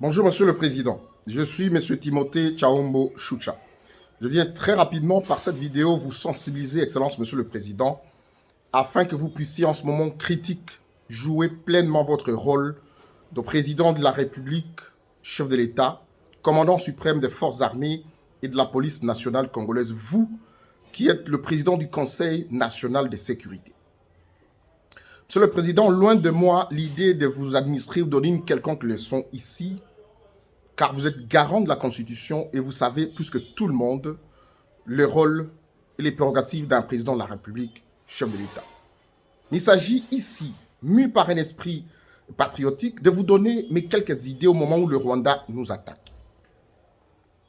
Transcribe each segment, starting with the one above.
Bonjour, Monsieur le Président. Je suis Monsieur Timothée Tchaombo Choucha. Je viens très rapidement par cette vidéo vous sensibiliser, Excellence Monsieur le Président, afin que vous puissiez en ce moment critique jouer pleinement votre rôle de Président de la République, chef de l'État, commandant suprême des forces armées et de la police nationale congolaise, vous qui êtes le Président du Conseil national de sécurité. Monsieur le Président, loin de moi l'idée de vous administrer ou donner une quelconque leçon ici, car vous êtes garant de la Constitution et vous savez plus que tout le monde le rôle et les prérogatives d'un président de la République, chef de l'État. Il s'agit ici, mu par un esprit patriotique, de vous donner mes quelques idées au moment où le Rwanda nous attaque.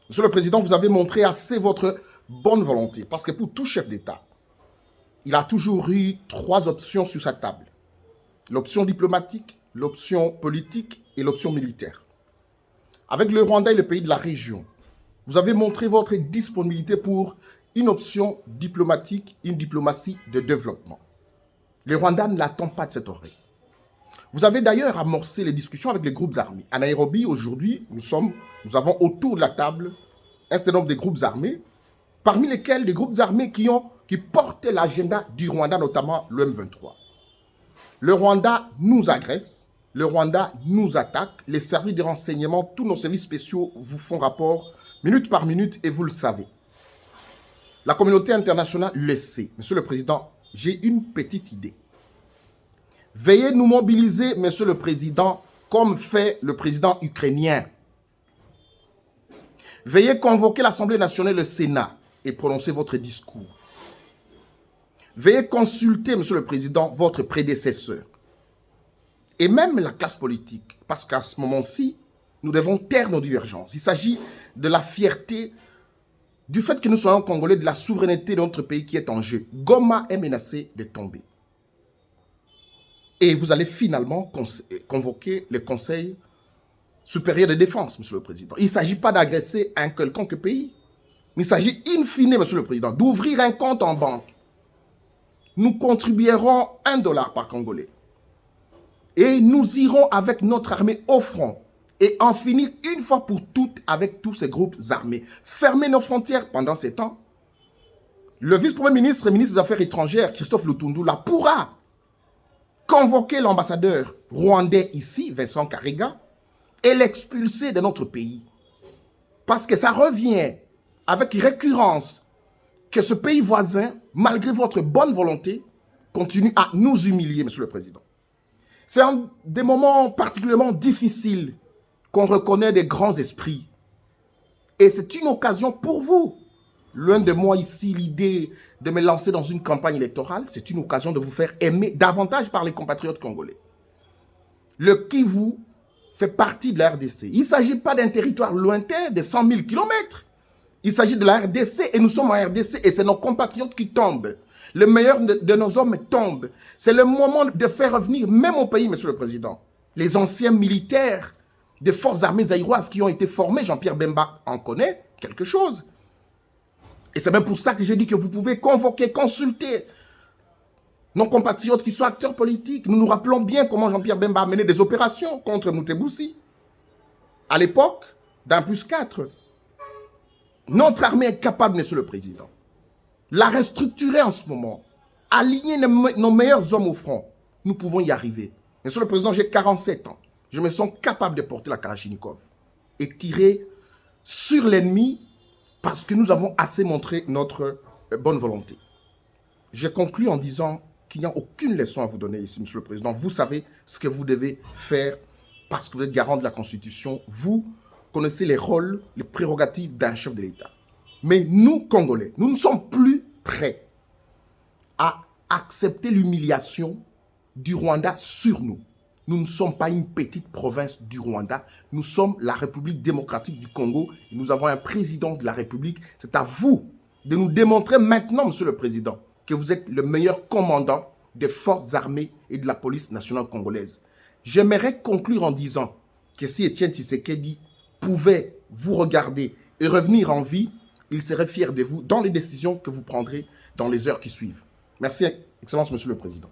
Monsieur le Président, vous avez montré assez votre bonne volonté, parce que pour tout chef d'État, il a toujours eu trois options sur sa table. L'option diplomatique, l'option politique et l'option militaire. Avec le Rwanda et le pays de la région, vous avez montré votre disponibilité pour une option diplomatique, une diplomatie de développement. Le Rwanda ne l'attend pas de cette oreille. Vous avez d'ailleurs amorcé les discussions avec les groupes armés. À Nairobi, aujourd'hui, nous avons autour de la table un certain nombre de groupes armés, parmi lesquels des groupes armés qui portaient l'agenda du Rwanda, notamment le M23. Le Rwanda nous agresse, le Rwanda nous attaque, les services de renseignement, tous nos services spéciaux vous font rapport minute par minute et vous le savez. La communauté internationale le sait. Monsieur le Président, j'ai une petite idée. Veuillez nous mobiliser, Monsieur le Président, comme fait le président ukrainien. Veuillez convoquer l'Assemblée nationale et le Sénat et prononcer votre discours. Veuillez consulter, Monsieur le Président, votre prédécesseur. Et même la classe politique, parce qu'à ce moment-ci, nous devons taire nos divergences. Il s'agit de la fierté, du fait que nous soyons Congolais, de la souveraineté de notre pays qui est en jeu. Goma est menacé de tomber. Et vous allez finalement convoquer le Conseil supérieur de défense, Monsieur le Président. Il ne s'agit pas d'agresser un quelconque pays. Il s'agit in fine, Monsieur le Président, d'ouvrir un compte en banque. Nous contribuerons $1 par Congolais. Et nous irons avec notre armée au front et en finir une fois pour toutes avec tous ces groupes armés. Fermer nos frontières pendant ces temps. Le vice-premier ministre et ministre des Affaires étrangères, Christophe Lutundula, pourra convoquer l'ambassadeur rwandais ici, Vincent Karega, et l'expulser de notre pays. Parce que ça revient avec récurrence que ce pays voisin, malgré votre bonne volonté, continue à nous humilier, Monsieur le Président. C'est un des moments particulièrement difficiles qu'on reconnaît des grands esprits. Et c'est une occasion pour vous. Loin de moi ici l'idée de me lancer dans une campagne électorale, c'est une occasion de vous faire aimer davantage par les compatriotes congolais. Le Kivu fait partie de la RDC. Il ne s'agit pas d'un territoire lointain de 100 000 km. Il s'agit de la RDC et nous sommes en RDC et c'est nos compatriotes qui tombent. Le meilleur de nos hommes tombe. C'est le moment de faire revenir, même au pays, Monsieur le Président, les anciens militaires des forces armées zaïroises qui ont été formés. Jean-Pierre Bemba en connaît quelque chose. Et c'est même pour ça que j'ai dit que vous pouvez convoquer, consulter nos compatriotes qui sont acteurs politiques. Nous nous rappelons bien comment Jean-Pierre Bemba a mené des opérations contre Moutebousi. À l'époque, d'un plus 4. Notre armée est capable, Monsieur le Président, la restructurer en ce moment, aligner nos meilleurs hommes au front, nous pouvons y arriver. Monsieur le Président, j'ai 47 ans. Je me sens capable de porter la Kalachnikov et tirer sur l'ennemi parce que nous avons assez montré notre bonne volonté. Je conclus en disant qu'il n'y a aucune leçon à vous donner ici, Monsieur le Président. Vous savez ce que vous devez faire parce que vous êtes garant de la Constitution. Vous connaissez les rôles, les prérogatives d'un chef de l'État. Mais nous, Congolais, nous ne sommes plus prêts à accepter l'humiliation du Rwanda sur nous. Nous ne sommes pas une petite province du Rwanda. Nous sommes la République démocratique du Congo et nous avons un président de la République. C'est à vous de nous démontrer maintenant, Monsieur le Président, que vous êtes le meilleur commandant des forces armées et de la police nationale congolaise. J'aimerais conclure en disant que si Étienne Tshisekedi pouvait vous regarder et revenir en vie, il serait fier de vous dans les décisions que vous prendrez dans les heures qui suivent. Merci, Excellence, Monsieur le Président.